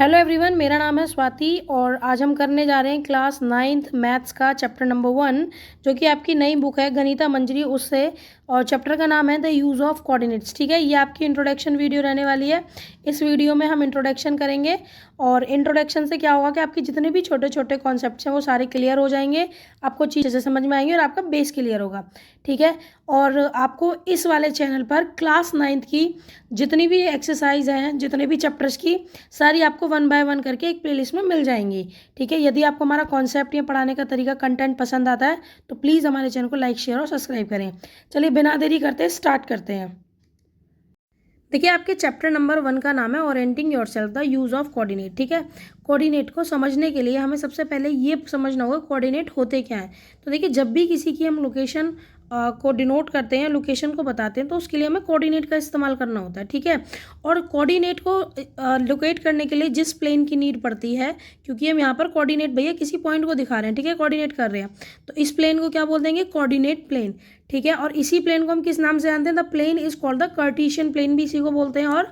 Hello everyone, मेरा नाम है स्वाति और आज हम करने जा रहे हैं क्लास 9th मैथ्स का चैप्टर नंबर 1 जो कि आपकी नई बुक है गणिता मंजरी उससे। और चैप्टर का नाम है द यूज़ ऑफ कोऑर्डिनेट्स। ठीक है, ये आपकी इंट्रोडक्शन वीडियो रहने वाली है। इस वीडियो में हम इंट्रोडक्शन करेंगे और इंट्रोडक्शन से क्या होगा कि आपके जितने भी छोटे छोटे कॉन्सेप्ट्स हैं वो सारे क्लियर हो जाएंगे, आपको चीज़ें समझ में आएंगी और आपका बेस क्लियर होगा। ठीक है, और आपको इस वाले चैनल पर क्लास 9th की जितनी भी एक्सरसाइज हैं, जितने भी चैप्टर्स की सारी आपको 1 बाय 1 करके एक प्लेलिस्ट में मिल जाएंगी। ठीक है, यदि आपको हमारा कॉन्सेप्ट या पढ़ाने का तरीका कंटेंट पसंद आता है तो प्लीज़ हमारे चैनल को लाइक शेयर और सब्सक्राइब करें। चलिए बिना देरी करते स्टार्ट करते हैं। देखिए, आपके चैप्टर नंबर 1 का नाम है orienting yourself the use of coordinate. ठीक है, कोऑर्डिनेट को समझने के लिए हमें सबसे पहले ये समझना होगा कोऑर्डिनेट होते क्या हैं। तो देखिए, जब भी किसी की हम लोकेशन को डिनोट करते हैं, लोकेशन को बताते हैं, तो उसके लिए हमें कोऑर्डिनेट का इस्तेमाल करना होता है। ठीक है, और कोऑर्डिनेट को लोकेट करने के लिए जिस प्लेन की नीड पड़ती है, क्योंकि हम यहाँ पर कोऑर्डिनेट भैया किसी पॉइंट को दिखा रहे हैं, ठीक है, कोऑर्डिनेट कर रहे हैं, तो इस प्लेन को क्या बोल देंगे, कोऑर्डिनेट प्लेन। ठीक है, और इसी प्लेन को हम किस नाम से जानते हैं, the plane is called the Cartesian plane भी इसी को बोलते हैं और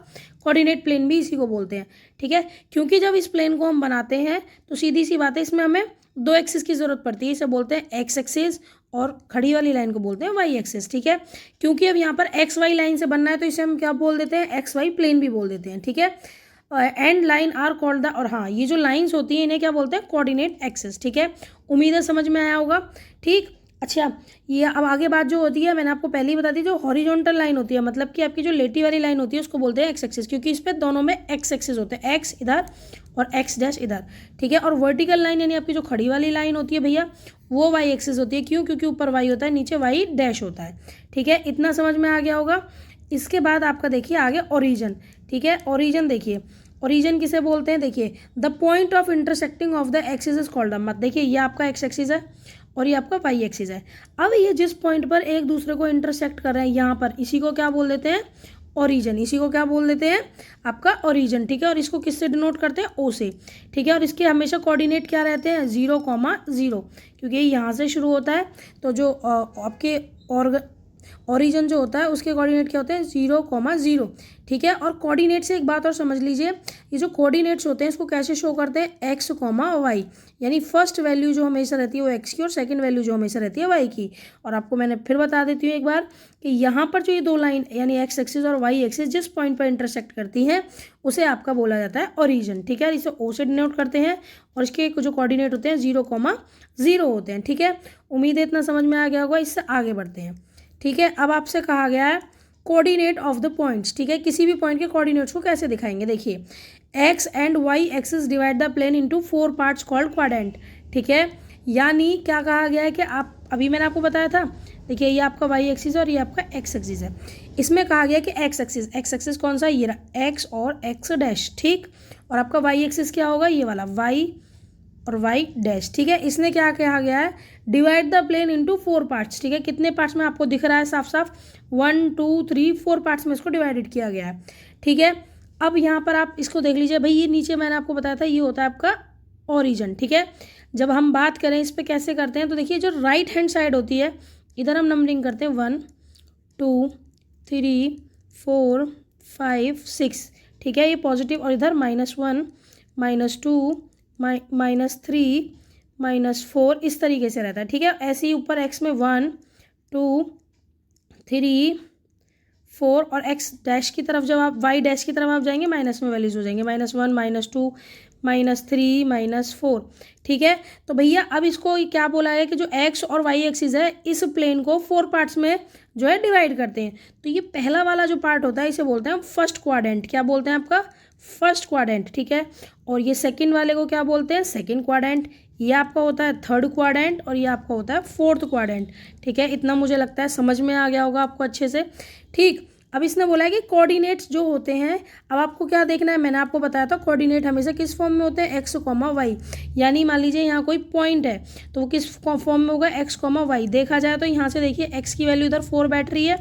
कोऑर्डिनेट प्लेन भी इसी को बोलते हैं। ठीक है, क्योंकि जब इस प्लेन को हम बनाते हैं तो सीधी सी बात है, इसमें हमें दो एक्सिस की जरूरत पड़ती है। इसे बोलते हैं एक्स एक्सिस और खड़ी वाली लाइन को बोलते हैं वाई एक्सिस। ठीक है, क्योंकि अब यहाँ पर एक्स वाई लाइन से बनना है तो इसे हम क्या बोल देते हैं, एक्स वाई प्लेन भी बोल देते हैं। ठीक है, and line are called the, और हाँ, ये जो लाइंस होती हैं इन्हें क्या बोलते हैं, कोऑर्डिनेट एक्सिस। ठीक है, उम्मीद है समझ में आया होगा। ठीक, अच्छा, ये अब आगे बात जो होती है मैंने आपको पहले ही बता दी, जो हॉरिजॉन्टल लाइन होती है, मतलब कि आपकी जो लेटी वाली लाइन होती है उसको बोलते हैं एक्स एक्सिस, क्योंकि इस पे दोनों में एक्स एक्सिस होते हैं, एक्स इधर और एक्स डैश इधर। ठीक है, और वर्टिकल लाइन यानी आपकी जो खड़ी वाली लाइन होती है भैया वो वाई एक्सिस होती है। क्यों? क्योंकि ऊपर वाई होता है, नीचे वाई डैश होता है। ठीक है, इतना समझ में आ गया होगा। इसके बाद आपका देखिए आगे ओरिजन। ठीक है, ओरिजन देखिए, ओरिजन किसे बोलते हैं, देखिए the point of intersecting of the axis is called the, मत देखिए ये आपका एक्स एक्सिस है और ये आपका वाई एक्सिस है। अब ये जिस पॉइंट पर एक दूसरे को इंटरसेक्ट कर रहे हैं यहाँ पर, इसी को क्या बोल देते हैं, ओरिजन। इसी को क्या बोल देते हैं, आपका ओरिजन। ठीक है, और इसको किससे डिनोट करते हैं, ओ से। ठीक है, और इसके हमेशा कोऑर्डिनेट क्या रहते हैं, 0,0, क्योंकि यहाँ से शुरू होता है तो जो आपके ओरिजन जो होता है उसके कोऑर्डिनेट क्या होते हैं, 0,0। ठीक है, और कोऑर्डिनेट से एक बात और समझ लीजिए, ये जो कोऑर्डिनेट्स होते हैं इसको कैसे शो करते हैं, एक्स कॉमा वाई, यानी फर्स्ट वैल्यू जो हमेशा रहती है वो एक्स की और सेकंड वैल्यू जो हमेशा रहती है वाई की। और आपको मैंने फिर बता देती हूँ एक बार कि यहाँ पर जो ये दो लाइन यानी एक्स एक्सिस और वाई एक्सिस जिस पॉइंट पर इंटरसेक्ट करती हैं उसे आपका बोला जाता है ओरिजन। ठीक है, इसे ओ से डिनोट करते हैं और इसके जो कोऑर्डिनेट होते हैं 0,0 होते हैं। ठीक है, उम्मीद है इतना समझ में आ गया होगा। इससे आगे बढ़ते हैं। ठीक है, अब आपसे कहा गया है कोऑर्डिनेट ऑफ द पॉइंट्स। ठीक है, किसी भी पॉइंट के कोऑर्डिनेट्स को कैसे दिखाएंगे, देखिए X and Y axis divide the plane into 4 parts called quadrant. ठीक है, यानी क्या कहा गया है कि आप, अभी मैंने आपको बताया था, देखिए ये आपका वाई एक्सिस है और ये आपका एक्स एक्सिस है। इसमें कहा गया कि एक्स एक्सिस कौन सा, ये रहा एक्स और एक्स डैश। ठीक, और आपका वाई एक्सिस क्या होगा, ये वाला वाई और वाई डैश। ठीक है, इसने क्या कहा गया है, divide the plane into 4 parts. ठीक है, कितने पार्ट्स में आपको दिख रहा है साफ साफ, 1 2 3 4 पार्ट्स में इसको डिवाइडेड किया गया है। ठीक है, अब यहाँ पर आप इसको देख लीजिए भाई, ये नीचे मैंने आपको बताया था ये होता है आपका ओरिजन। ठीक है, जब हम बात करें इस पर कैसे करते हैं, तो देखिए जो राइट हैंड साइड होती है इधर हम नंबरिंग करते हैं 1 2 3 4 5 6। ठीक है, ये पॉजिटिव, और इधर -1 -2 -3 -4 इस तरीके से रहता है। ठीक है, ऐसे ही ऊपर एक्स में 1 2 3 4 और एक्स डैश की तरफ जब आप वाई डैश की तरफ आप जाएंगे माइनस में वैल्यूज हो जाएंगे, -1 -2 -3 -4। ठीक है, तो भैया अब इसको क्या बोला है कि जो एक्स और वाई एक्सिस है इस प्लेन को 4 पार्ट्स में जो है डिवाइड करते हैं। तो ये पहला वाला जो पार्ट होता है इसे बोलते हैं फर्स्ट क्वाड्रेंट। क्या बोलते हैं आपका, फर्स्ट क्वाड्रेंट। ठीक है, और ये सेकंड वाले को क्या बोलते हैं, सेकंड क्वाड्रेंट। ये आपका होता है थर्ड क्वाड्रेंट और ये आपका होता है फोर्थ क्वाड्रेंट। ठीक है, इतना मुझे लगता है समझ में आ गया होगा आपको अच्छे से। ठीक, अब इसने बोला है कि कोऑर्डिनेट्स जो होते हैं, अब आपको क्या देखना है, मैंने आपको बताया था कोऑर्डिनेट हमेशा किस फॉर्म में होते हैं, एक्स कॉमा वाई। यानी मान लीजिए यहाँ कोई पॉइंट है तो वो किस फॉर्म में होगा, एक्स कॉमा वाई। देखा जाए तो यहाँ से देखिए एक्स की वैल्यू इधर 4 बैठ रही है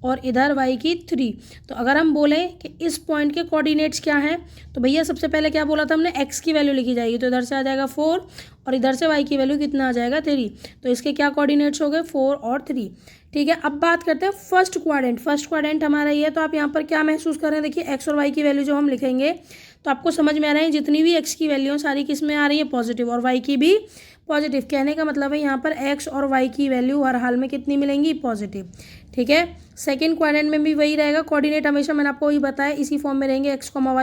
और इधर y की 3। तो अगर हम बोलें कि इस पॉइंट के कोऑर्डिनेट्स क्या हैं, तो भैया सबसे पहले क्या बोला था हमने, x की वैल्यू लिखी जाएगी, तो इधर से आ जाएगा 4 और इधर से y की वैल्यू कितना आ जाएगा 3। तो इसके क्या कोऑर्डिनेट्स हो गए, 4 और 3। ठीक है, अब बात करते हैं फर्स्ट क्वाड्रेंट। फर्स्ट क्वाड्रेंट हमारा ये है, तो आप यहाँ पर क्या महसूस कर रहे हैं, देखिए एक्स और वाई की वैल्यू जो हम लिखेंगे तो आपको समझ में आ रहा है जितनी भी एक्स की वैल्यू सारी किस में आ रही है, पॉजिटिव, और वाई की भी पॉजिटिव। कहने का मतलब है यहाँ पर एक्स और वाई की वैल्यू हर हाल में कितनी मिलेंगी, पॉजिटिव। ठीक है, सेकंड क्वाड्रेंट में भी वही रहेगा, कोऑर्डिनेट हमेशा मैंने आपको वही बताया इसी फॉर्म में रहेंगे, एक्स कॉमा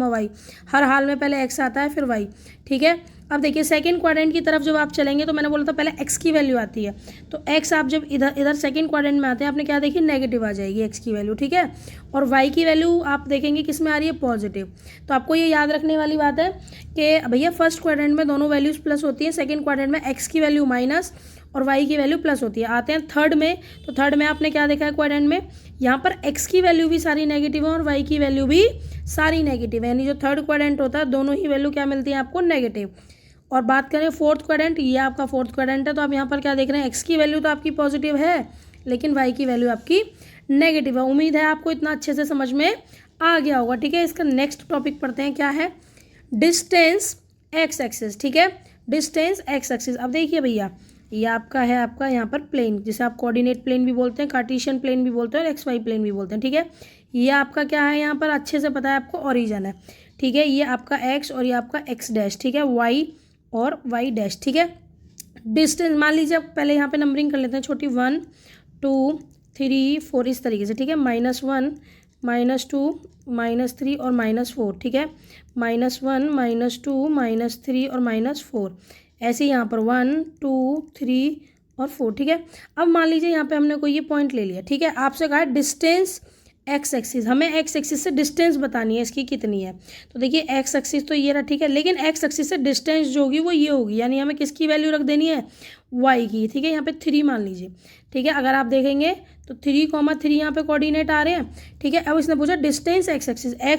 वाई, हर हाल में पहले एक्स आता है फिर वाई। ठीक है, अब देखिए सेकंड क्वाड्रेंट की तरफ जब आप चलेंगे तो मैंने बोला था पहले एक्स की वैल्यू आती है, तो एक्स आप जब इधर सेकंड क्वाड्रेंट में आते हैं आपने क्या देखी, नेगेटिव आ जाएगी एक्स की वैल्यू। ठीक है, और वाई की वैल्यू आप देखेंगे किस में आ रही है, पॉजिटिव। तो आपको ये याद रखने वाली बात है कि भैया फर्स्ट क्वाड्रेंट में दोनों वैल्यूज प्लस होती हैं, सेकंड क्वाड्रेंट में एक्स की वैल्यू माइनस और वाई की वैल्यू प्लस होती है। आते हैं थर्ड में, तो थर्ड में आपने क्या देखा है क्वाड्रेंट में, यहाँ पर एक्स की वैल्यू भी सारी नेगेटिव है और वाई की वैल्यू भी सारी नेगेटिव है, यानी जो थर्ड क्वाड्रेंट होता है दोनों ही वैल्यू क्या मिलती है आपको, नेगेटिव। और बात करें फोर्थ क्वाड्रेंट, ये आपका फोर्थ क्वाड्रेंट है, तो आप यहाँ पर क्या देख रहे हैं, एक्स की वैल्यू तो आपकी पॉजिटिव है लेकिन वाई की वैल्यू आपकी नेगेटिव है। उम्मीद है आपको इतना अच्छे से समझ में आ गया होगा। ठीक है, इसका नेक्स्ट टॉपिक पढ़ते हैं, क्या है, डिस्टेंस एक्स एक्सिस। ठीक है, डिस्टेंस एक्स एक्सिस। अब देखिए भैया ये आपका है, आपका यहाँ पर प्लेन, जिसे आप कोऑर्डिनेट प्लेन भी बोलते हैं, कार्टेशियन प्लेन भी बोलते हैं और एक्स वाई प्लेन भी बोलते हैं। ठीक है, ये आपका क्या है, यहाँ पर अच्छे से पता है आपको, ओरिजिन है। ठीक है, ये आपका एक्स और ये आपका एक्स डैश। ठीक है, वाई और वाई डैश। ठीक है, डिस्टेंस मान लीजिए आप पहले यहाँ पे नंबरिंग कर लेते हैं, छोटी 1 2 3 4 इस तरीके से। ठीक है, -1 -2 -3 और -4। ठीक है, -1 -2 -3 और -4, ऐसे यहाँ पर 1 2 3 और 4। ठीक है, अब मान लीजिए यहाँ पे हमने कोई ये पॉइंट ले लिया। ठीक है, आपसे कहा डिस्टेंस एक्स एक्सिस, हमें एक्स एक्सिस से डिस्टेंस बतानी है इसकी कितनी है। तो देखिए एक्स एक्सिस तो ये रहा। ठीक है, लेकिन एक्स एक्सिस से डिस्टेंस जो होगी वो ये होगी, यानी हमें किसकी वैल्यू रख देनी है, वाई की। ठीक है, यहाँ पे 3 मान लीजिए। ठीक है, अगर आप देखेंगे तो 3,3 यहाँ पे कोऑर्डिनेट आ रहे हैं। ठीक है, अब इसने पूछा डिस्टेंस एक्स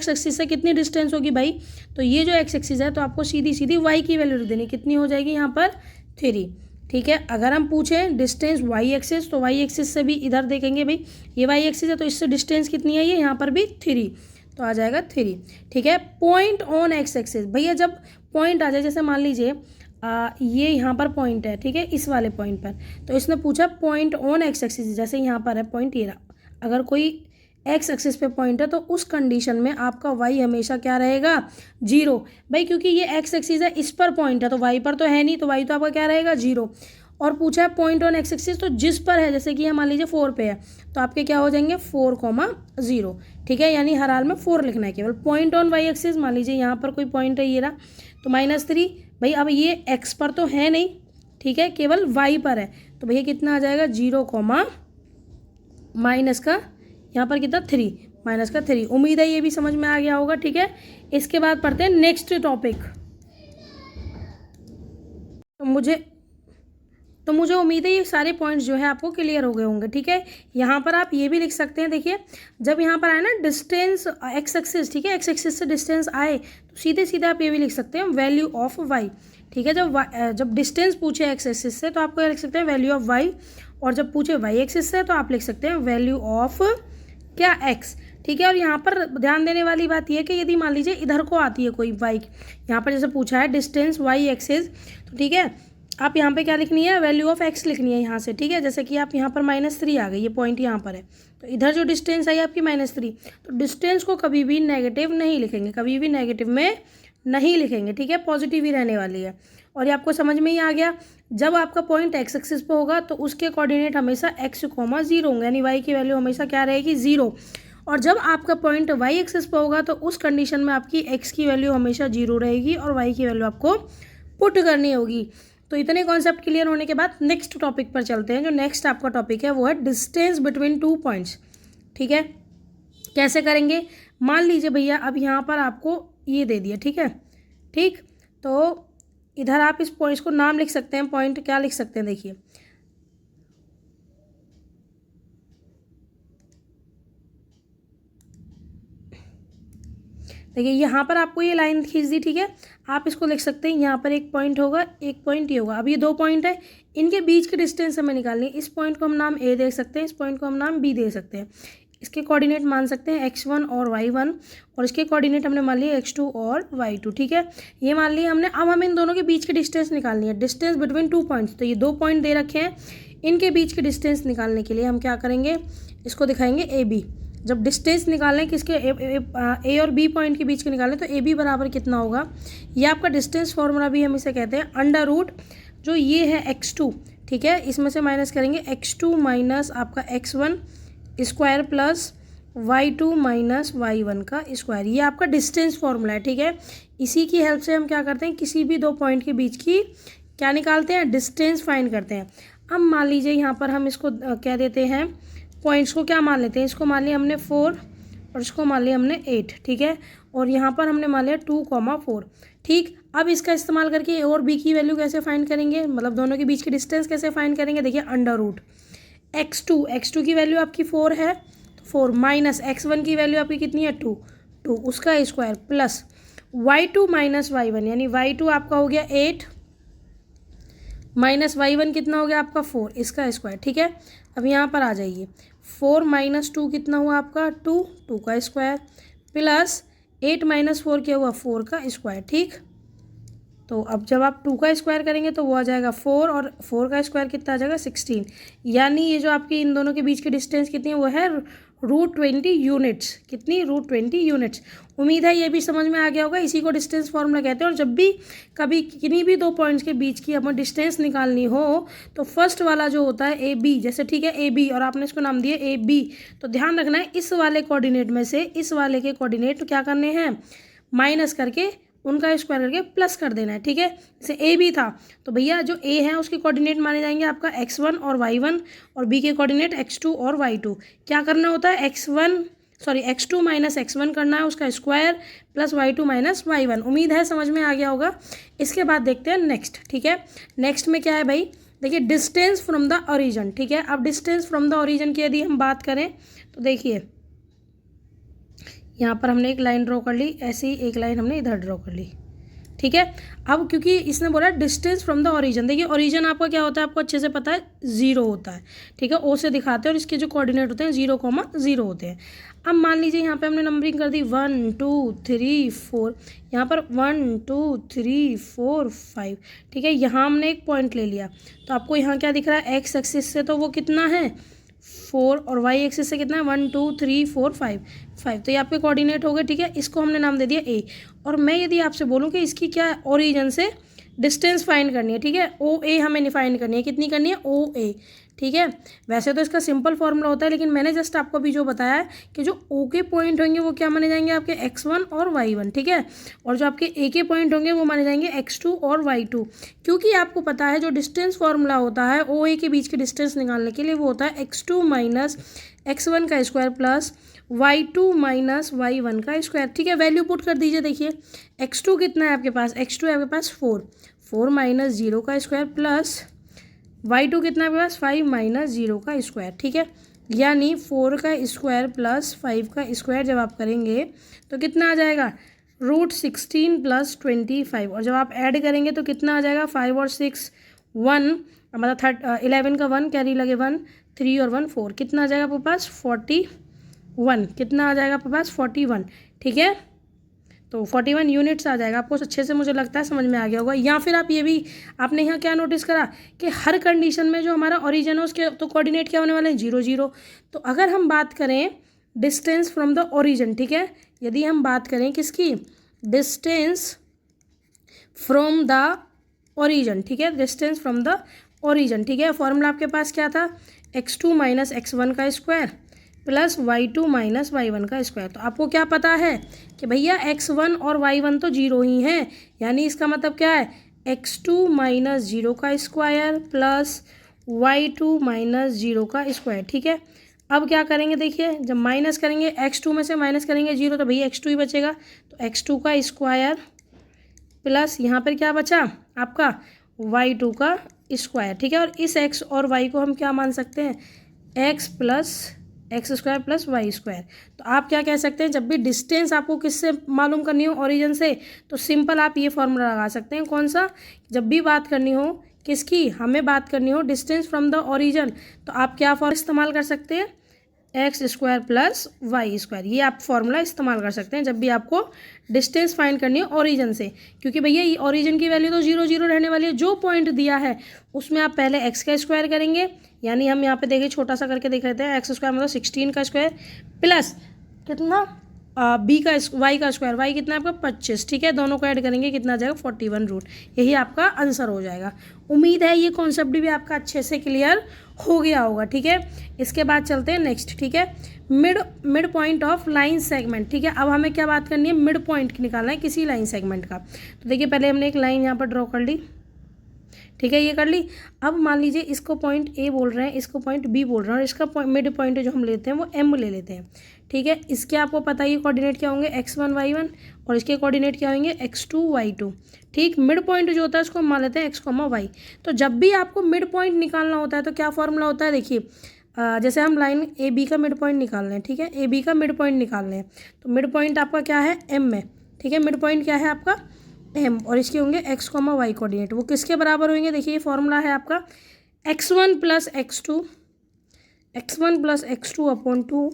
एक्सिस से कितनी डिस्टेंस होगी भाई, तो ये जो एक्स एक्सिस है तो आपको सीधी सीधी वाई की वैल्यू रख देनी, कितनी हो जाएगी यहाँ पर 3। ठीक है, अगर हम पूछें डिस्टेंस वाई एक्सिस, तो वाई एक्सिस से भी इधर देखेंगे भाई ये वाई एक्सिस है तो इससे डिस्टेंस कितनी है, ये यहाँ पर भी 3, तो आ जाएगा 3। ठीक है, पॉइंट ऑन एक्स एक्सिस, भैया जब पॉइंट आ जाए, जैसे मान लीजिए ये यहाँ पर पॉइंट है। ठीक है, इस वाले पॉइंट पर, तो इसने पूछा पॉइंट ऑन एक्स एक्सिस, जैसे यहाँ पर है पॉइंट, ये रहा, अगर कोई एक्स एक्सिस पे पॉइंट है तो उस कंडीशन में आपका वाई हमेशा क्या रहेगा, 0। भाई क्योंकि ये एक्स एक्सिस है, इस पर पॉइंट है तो वाई पर तो है नहीं, तो वाई तो आपका क्या रहेगा, 0। और पूछा है पॉइंट ऑन एक्स एक्सिस, तो जिस पर है, जैसे कि ये मान लीजिए 4 पे है, तो आपके क्या हो जाएंगे 4,0। ठीक है, यानी हर हाल में 4 लिखना है केवल। पॉइंट ऑन वाई एक्सिस, मान लीजिए यहाँ पर कोई पॉइंट है, ये रहा, तो -3। भाई अब ये एक्स पर तो है नहीं, ठीक है, केवल वाई पर है, तो भैया कितना आ जाएगा, 0, माइनस का यहाँ पर कितना 3, -3। उम्मीद है ये भी समझ में आ गया होगा। ठीक है, इसके बाद पढ़ते हैं नेक्स्ट टॉपिक। तो मुझे उम्मीद है ये सारे पॉइंट्स जो है आपको क्लियर हो गए होंगे। ठीक है, यहाँ पर आप ये भी लिख सकते हैं, देखिए जब यहाँ पर आए ना डिस्टेंस एक्स एक्सिस, ठीक है, एक्स एक्सिस से डिस्टेंस आए तो सीधे सीधे आप ये भी लिख सकते हैं वैल्यू ऑफ वाई। ठीक है, जब डिस्टेंस पूछे एक्स एक्सिस से तो आपको क्या लिख सकते हैं, वैल्यू ऑफ वाई, और जब पूछे वाई एक्सिस से तो आप लिख सकते हैं वैल्यू ऑफ क्या, एक्स। ठीक है, और यहाँ पर ध्यान देने वाली बात यह है कि यदि मान लीजिए इधर को आती है कोई वाई, यहाँ पर जैसे पूछा है डिस्टेंस वाई एक्सिस, तो ठीक है आप यहाँ पे क्या लिखनी है, वैल्यू ऑफ एक्स लिखनी है यहाँ से। ठीक है, जैसे कि आप यहाँ पर -3 आ गई, ये पॉइंट यहाँ पर है, तो इधर जो डिस्टेंस आई आपकी -3, तो डिस्टेंस को कभी भी नेगेटिव नहीं लिखेंगे, कभी भी नेगेटिव में नहीं लिखेंगे। ठीक है, पॉजिटिव ही रहने वाली है। और ये आपको समझ में ही आ गया, जब आपका पॉइंट एक्स एक्सिस पे होगा तो उसके कोऑर्डिनेट हमेशा x,0 होंगे, यानी वाई की वैल्यू हमेशा क्या रहेगी, 0। और जब आपका पॉइंट वाई एक्सिस पे होगा तो उस कंडीशन में आपकी एक्स की वैल्यू हमेशा 0 रहेगी और वाई की वैल्यू आपको पुट करनी होगी। तो इतने कॉन्सेप्ट क्लियर होने के बाद नेक्स्ट टॉपिक पर चलते हैं। जो नेक्स्ट आपका टॉपिक है वो है डिस्टेंस बिटवीन 2 पॉइंट्स। ठीक है, कैसे करेंगे, मान लीजिए भैया अब यहाँ पर आपको ये दे दिया। ठीक है, ठीक, तो इधर आप इस पॉइंट को नाम लिख सकते हैं, पॉइंट क्या लिख सकते हैं, देखिए देखिए यहाँ पर आपको ये लाइन खींच दी। ठीक है, आप इसको लिख सकते हैं, यहाँ पर एक पॉइंट होगा, एक पॉइंट ये होगा। अब ये 2 पॉइंट है, इनके बीच की डिस्टेंस हमें निकालनी है। इस पॉइंट को हम नाम ए दे सकते हैं, इस पॉइंट को हम नाम बी दे सकते हैं। इसके कोऑर्डिनेट मान सकते हैं x1 और y1, और इसके कोऑर्डिनेट हमने मान लिए x2 और y2। ठीक है, ये मान लिया हमने। अब हमें इन दोनों के बीच की डिस्टेंस निकालनी है, डिस्टेंस बिटवीन 2 पॉइंट्स। तो ये 2 पॉइंट दे रखे हैं, इनके बीच की डिस्टेंस निकालने के लिए हम क्या करेंगे, इसको दिखाएंगे AB। जब डिस्टेंस निकालें किसके ए और बी पॉइंट के बीच के निकालें तो ए बी बराबर कितना होगा, ये आपका डिस्टेंस फार्मूला भी हम इसे कहते हैं अंडर रूट जो ये है x2, ठीक है, इसमें से माइनस करेंगे x2 माइनस आपका x1 square plus y2 minus y1 का स्क्वायर, ये आपका डिस्टेंस फार्मूला है, ठीक है। इसी की हेल्प से हम क्या करते हैं, किसी भी दो पॉइंट के बीच की क्या निकालते हैं, डिस्टेंस फाइंड करते हैं। अब मान लीजिए यहाँ पर हम इसको कह देते हैं, पॉइंट्स को क्या मान लेते हैं, इसको मान लिया हमने 4 और इसको मान लिया हमने 8, ठीक है, और यहाँ पर हमने मान लिया 2,4, ठीक। अब इसका इस्तेमाल करके ए और बी की वैल्यू कैसे फाइंड करेंगे, मतलब दोनों के बीच की डिस्टेंस कैसे फाइंड करेंगे, देखिए अंडर रूट x2 की वैल्यू आपकी 4 है, तो 4 माइनस x1 की वैल्यू आपकी कितनी है 2 उसका square plus y2 minus y1 यानी y2 आपका हो गया 8 माइनस y1 कितना हो गया आपका 4 इसका स्क्वायर, ठीक है। अब यहाँ पर आ जाइए, 4 माइनस 2 कितना हुआ आपका 2 का स्क्वायर प्लस 8 माइनस 4 क्या हुआ 4 का स्क्वायर, ठीक। तो अब जब आप 2 का स्क्वायर करेंगे तो वो आ जाएगा 4 और 4 का स्क्वायर कितना आ जाएगा 16, यानी ये जो आपकी इन दोनों के बीच की डिस्टेंस कितनी है वो है √20 यूनिट्स, कितनी √20 यूनिट्स। उम्मीद है ये भी समझ में आ गया होगा, इसी को डिस्टेंस फार्मूला कहते हैं। और जब भी कभी किन्हीं भी दो पॉइंट्स के बीच की हमें डिस्टेंस निकालनी हो तो फर्स्ट वाला जो होता है ए बी, जैसे ठीक है ए बी और आपने इसको नाम दिया ए बी, तो ध्यान रखना है इस वाले कोऑर्डिनेट में से इस वाले के कोऑर्डिनेट क्या करने हैं, माइनस करके उनका स्क्वायर करके प्लस कर देना है, ठीक है। जैसे ए बी था तो भैया जो ए है उसके कोऑर्डिनेट माने जाएंगे आपका x1 और y1 और बी के कोऑर्डिनेट x2 और y2। क्या करना होता है x2 माइनस x1 करना है उसका square plus y2 minus y1। उम्मीद है समझ में आ गया होगा। इसके बाद देखते हैं नेक्स्ट, ठीक है। नेक्स्ट में क्या है भाई, देखिए डिस्टेंस फ्रॉम द ओरिजिन, ठीक है। अब डिस्टेंस फ्रॉम द ओरिजिन की यदि हम बात करें तो देखिए यहाँ पर हमने एक लाइन ड्रॉ कर ली, ऐसी एक लाइन हमने इधर ड्रॉ कर ली, ठीक है। अब क्योंकि इसने बोला डिस्टेंस फ्रॉम द ओरिजिन, देखिए ओरिजिन आपका क्या होता है आपको अच्छे से पता है 0 होता है, ठीक है, ओ से दिखाते हैं और इसके जो कोऑर्डिनेट होते हैं 0,0 होते हैं। अब मान लीजिए यहाँ पे हमने नंबरिंग कर दी 1 2 3 4, यहाँ पर 1 2 3 4 5, ठीक है। यहाँ हमने एक पॉइंट ले लिया तो आपको यहाँ क्या दिख रहा है, एक्स एक्सिस से तो वो कितना है 4 और वाई एक्सिस से कितना है 1 2 3 4 5, तो ये आपके कोऑर्डिनेट हो गए, ठीक है। इसको हमने नाम दे दिया ए। और मैं यदि आपसे बोलूँ कि इसकी क्या ओरिजिन से डिस्टेंस फाइंड करनी है, ठीक है, ओ ए हमें फाइंड करनी है, कितनी करनी है ओ ए, ठीक है। वैसे तो इसका सिंपल फॉर्मूला होता है लेकिन मैंने जस्ट आपको अभी जो बताया है कि जो ओ के पॉइंट होंगे वो क्या माने जाएंगे आपके x1 और y1, ठीक है, और जो आपके ए के पॉइंट होंगे वो माने जाएंगे x2 और y2। क्योंकि आपको पता है जो डिस्टेंस फार्मूला होता है ओ ए के बीच के डिस्टेंस निकालने के लिए वो होता है x2 माइनस x1 का square plus y2 minus y1 का स्क्वायर, ठीक है। वैल्यू पुट कर दीजिए, देखिए x2 कितना है आपके पास, x2 है आपके पास 4 माइनस 0 का स्क्वायर प्लस y2 कितना है आपके पास 5 माइनस 0 का स्क्वायर, ठीक है। यानी 4 का स्क्वायर प्लस 5 का स्क्वायर जब आप करेंगे तो कितना आ जाएगा √16 प्लस 25, और जब आप ऐड करेंगे तो कितना आ जाएगा 5 और 6 1, मतलब 11 का 1 कैरी लगे 1 3 और 1 4, कितना आ जाएगा आपके पास 41, कितना आ जाएगा आपके पास 41, ठीक है। तो 41 यूनिट्स आ जाएगा। आपको अच्छे से मुझे लगता है समझ में आ गया होगा। या फिर आप ये भी आपने यहाँ क्या नोटिस करा कि हर कंडीशन में जो हमारा ओरिजिन है उसके तो कोऑर्डिनेट क्या होने वाले हैं 0 0। तो अगर हम बात करें डिस्टेंस फ्रॉम द ओरिजिन, ठीक है, यदि हम बात करें किसकी डिस्टेंस फ्रॉम द ओरिजिन, ठीक है, डिस्टेंस फ्रॉम द ओरिजिन, ठीक है। फॉर्मूला आपके पास क्या था x2 माइनस x1 का square plus y2 minus y1 का स्क्वायर। तो आपको क्या पता है कि भैया x1 और y1 तो 0 ही हैं, यानी इसका मतलब क्या है x2 माइनस 0 का स्क्वायर प्लस y2 माइनस 0 का स्क्वायर, ठीक है। अब क्या करेंगे, देखिए जब माइनस करेंगे x2 में से माइनस करेंगे 0 तो भैया x2 ही बचेगा, तो x2 का स्क्वायर प्लस यहाँ पर क्या बचा आपका y2 का स्क्वायर, ठीक है। और इस x और y को हम क्या मान सकते हैं x plus X square plus Y square. तो आप क्या कह सकते हैं, जब भी डिस्टेंस आपको किससे मालूम करनी हो ओरिजिन से, तो सिंपल आप ये फॉर्मूला लगा सकते हैं, कौन सा, जब भी बात करनी हो किसकी, हमें बात करनी हो डिस्टेंस फ्रॉम द ओरिजिन, तो आप क्या फॉर्मूला इस्तेमाल कर सकते हैं X square plus Y square. ये आप फॉर्मूला इस्तेमाल कर सकते हैं जब भी आपको डिस्टेंस फाइंड करनी है ओरिजिन से, क्योंकि भैया ये ओरिजिन की वैल्यू तो 0 0 रहने वाली है। जो पॉइंट दिया है उसमें आप पहले एक्स का स्क्वायर करेंगे यानी हम यहाँ पे देखिए छोटा सा करके देख लेते हैं, एक्स स्क्वायर मतलब 16 का स्क्वायर प्लस कितना बी का वाई का स्क्वायर, वाई कितना है आपका 25, ठीक है। दोनों को ऐड करेंगे कितना आ जाएगा 41 रूट, यही आपका आंसर हो जाएगा। उम्मीद है ये कॉन्सेप्ट भी आपका अच्छे से क्लियर हो गया होगा, ठीक है। इसके बाद चलते हैं नेक्स्ट, ठीक है। Mid point of line segment, ठीक है। अब हमें क्या बात करनी है, मिड पॉइंट निकालना है किसी लाइन सेगमेंट का। तो देखिए पहले हमने एक लाइन यहाँ पर ड्रॉ कर ली, ठीक है, ये कर ली। अब मान लीजिए इसको पॉइंट ए बोल रहे हैं, इसको पॉइंट बी बोल रहे हैं, और इसका मिड पॉइंट जो हम लेते हैं वो एम ले लेते हैं, ठीक है। इसके आपको पता ही कोऑर्डिनेट क्या होंगे, x1 y1, और इसके कोऑर्डिनेट क्या होंगे x2 y2, ठीक। मिड पॉइंट जो होता है उसको हम मान लेते हैं x, y। तो जब भी आपको मिड पॉइंट निकालना होता है तो क्या फॉर्मूला होता है, देखिए जैसे हम लाइन ए बी का मिड पॉइंट निकाल रहे हैं, ठीक है, ए बी का मिड पॉइंट निकाल रहे हैं, तो मिड पॉइंट आपका क्या है एम में, ठीक है। मिड पॉइंट क्या है आपका एम, और इसके होंगे x, y कोऑर्डिनेट, वो किसके बराबर होंगे, देखिए ये फॉर्मूला है आपका x1 plus x2 upon 2,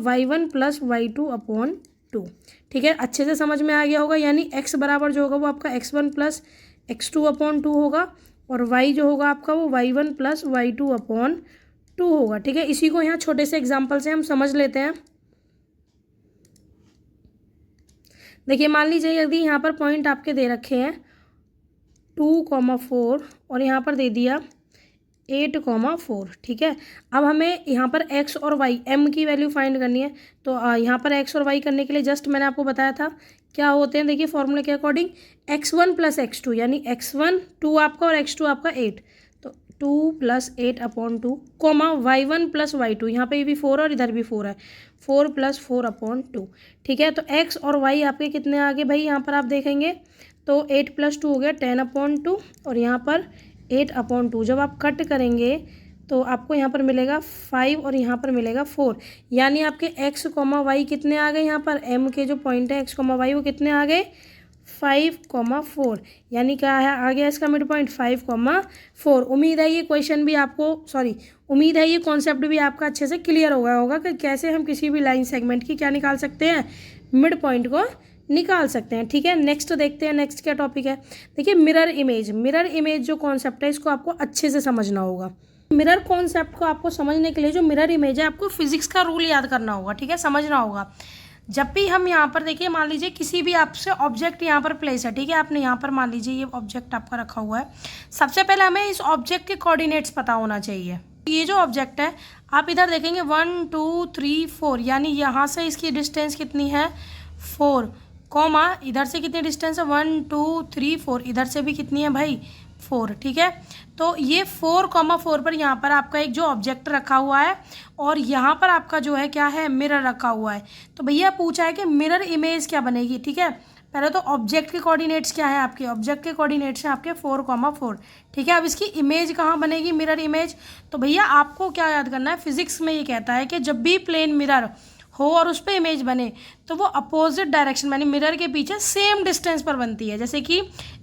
y1 plus y2 upon 2, ठीक है। अच्छे से समझ में आ गया होगा। यानी x बराबर जो होगा वो आपका x1 प्लस x2 अपॉन 2 होगा, और y जो होगा आपका वो y1 प्लस y2 अपॉन 2 होगा, ठीक है। इसी को यहाँ छोटे से एग्जाम्पल से हम समझ लेते हैं। देखिए मान लीजिए यदि यहाँ पर पॉइंट आपके दे रखे हैं 2,4 और यहाँ पर दे दिया 8,4, ठीक है। अब हमें यहाँ पर x और y m की वैल्यू फाइंड करनी है। तो यहाँ पर x और y करने के लिए जस्ट मैंने आपको बताया था क्या होते हैं, देखिए फॉर्मूले के अकॉर्डिंग x1 प्लस x2, यानी x1 2 आपका और x2 आपका 8, तो 2 plus 8 upon 2, y1 plus y2, यहाँ पे भी 4 और इधर भी 4 है, 4 प्लस 4 अपॉन 2, ठीक है। तो x और y आपके कितने आ गए भाई, यहाँ पर आप देखेंगे तो 8 प्लस 2 हो गया 10 अपॉन 2, और यहाँ पर 8 अपॉन 2। जब आप कट करेंगे तो आपको यहाँ पर मिलेगा 5 और यहाँ पर मिलेगा 4, यानी आपके x, y कितने आ गए, यहाँ पर m के जो पॉइंट है x, y वो कितने आ गए 5, 4, यानी क्या है आ गया इसका मिड पॉइंट 5, 4। उम्मीद है ये क्वेश्चन भी आपको उम्मीद है ये कॉन्सेप्ट भी आपका अच्छे से क्लियर हो गया होगा कि कैसे हम किसी भी लाइन सेगमेंट की क्या निकाल सकते हैं, मिड पॉइंट को निकाल सकते हैं, ठीक है। नेक्स्ट देखते हैं, नेक्स्ट क्या टॉपिक है। देखिए मिरर इमेज जो कॉन्सेप्ट है इसको आपको अच्छे से समझना होगा। मिरर कॉन्सेप्ट को आपको समझने के लिए जो मिरर इमेज है आपको फिजिक्स का रूल याद करना होगा, ठीक है, समझना होगा। जब भी हम यहाँ पर देखिए मान लीजिए किसी भी आपसे ऑब्जेक्ट यहाँ पर प्लेस है, ठीक है, आपने यहाँ पर मान लीजिए ये ऑब्जेक्ट आपका रखा हुआ है। सबसे पहले हमें इस ऑब्जेक्ट के कोऑर्डिनेट्स पता होना चाहिए। ये जो ऑब्जेक्ट है आप इधर देखेंगे 1 2 3 4, यानी यहाँ से इसकी डिस्टेंस कितनी है 4, कॉमा इधर से कितनी डिस्टेंस है 1 2 3 4, इधर से भी कितनी है भाई 4, ठीक है। तो ये 4,4 पर यहाँ पर आपका एक जो ऑब्जेक्ट रखा हुआ है, और यहाँ पर आपका जो है क्या है मिरर रखा हुआ है। तो भैया पूछा है कि मिरर इमेज क्या बनेगी, ठीक है। पहले तो ऑब्जेक्ट के कोऑर्डिनेट्स क्या है आपके, ऑब्जेक्ट के कोऑर्डिनेट्स हैं आपके 4,4, ठीक है। अब इसकी इमेज कहाँ बनेगी मिरर इमेज, तो भैया आपको क्या याद करना है, फिजिक्स में ये कहता है कि जब भी प्लेन मिरर हो और उस पर इमेज बने तो वो अपोजिट डायरेक्शन यानी मिरर के पीछे सेम डिस्टेंस पर बनती है। जैसे कि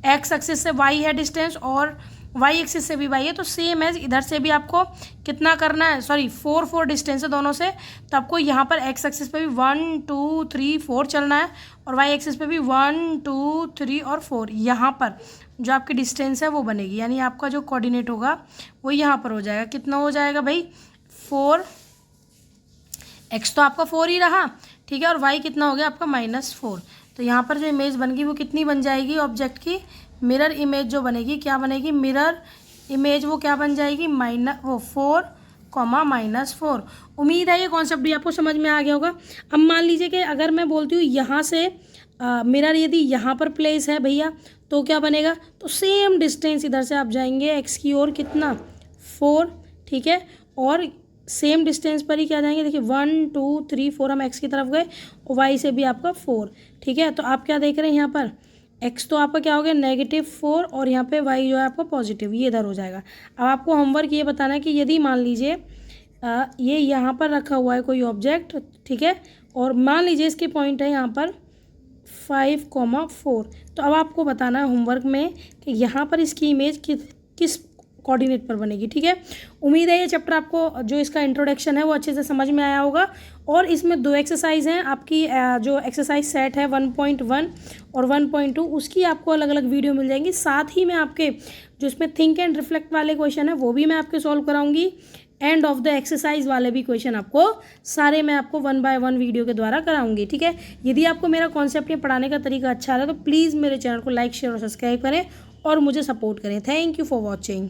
एक्स एक्सिस से वाई है डिस्टेंस और वाई एक्सिस से भी वाई है, तो सेम है इधर से भी आपको कितना करना है 4 डिस्टेंस है दोनों से, तो आपको यहाँ पर एक्स एक्सिस पे भी 1 2 3 4 चलना है, और वाई एक्सिस पे भी 1 2 3 और 4, यहाँ पर जो आपकी डिस्टेंस है वो बनेगी। यानी आपका जो कोऑर्डिनेट होगा वो यहाँ पर हो जाएगा, कितना हो जाएगा भाई 4, एक्स तो आपका 4 ही रहा, ठीक है, और वाई कितना हो गया आपका -4। तो यहाँ पर जो इमेज बन गई वो कितनी बन जाएगी ऑब्जेक्ट की, मिरर इमेज जो बनेगी क्या बनेगी, मिरर इमेज वो क्या बन जाएगी 4, -4। उम्मीद है ये कॉन्सेप्ट भी आपको समझ में आ गया होगा। अब मान लीजिए कि अगर मैं बोलती हूँ यहाँ से मिरर यदि यहाँ पर प्लेस है भैया तो क्या बनेगा, तो सेम डिस्टेंस इधर से आप जाएंगे एक्स की ओर कितना 4, ठीक है, और सेम डिस्टेंस पर ही क्या जाएंगे, देखिए 1 2 3 4 हम एक्स की तरफ गए और वाई से भी आपका 4, ठीक है। तो आप क्या देख रहे हैं यहाँ पर एक्स तो आपका क्या हो गया -4 और यहाँ पे वाई जो है आपका पॉजिटिव, ये इधर हो जाएगा। अब आपको होमवर्क ये बताना है कि यदि मान लीजिए ये यहाँ पर रखा हुआ है कोई ऑब्जेक्ट, ठीक है, और मान लीजिए इसके पॉइंट है यहाँ पर 5,4, तो अब आपको बताना है होमवर्क में कि यहाँ पर इसकी इमेज किस कोऑर्डिनेट पर बनेगी। ठीक है, उम्मीद है ये चैप्टर आपको जो इसका इंट्रोडक्शन है वो अच्छे से समझ में आया होगा। और इसमें 2 एक्सरसाइज हैं आपकी, जो एक्सरसाइज सेट है 1.1 और 1.2, उसकी आपको अलग अलग वीडियो मिल जाएंगी। साथ ही मैं आपके जो इसमें थिंक एंड रिफ्लेक्ट वाले क्वेश्चन है वो भी मैं आपके सॉल्व कराऊंगी। एंड ऑफ द एक्सरसाइज वाले भी क्वेश्चन आपको सारे मैं आपको 1 बाय 1 वीडियो के द्वारा कराऊंगी। ठीक है, यदि आपको मेरा कॉन्सेप्ट या पढ़ाने का तरीका अच्छा लगा तो प्लीज़ मेरे चैनल को लाइक शेयर और सब्सक्राइब करें और मुझे सपोर्ट करें। Thank you for watching.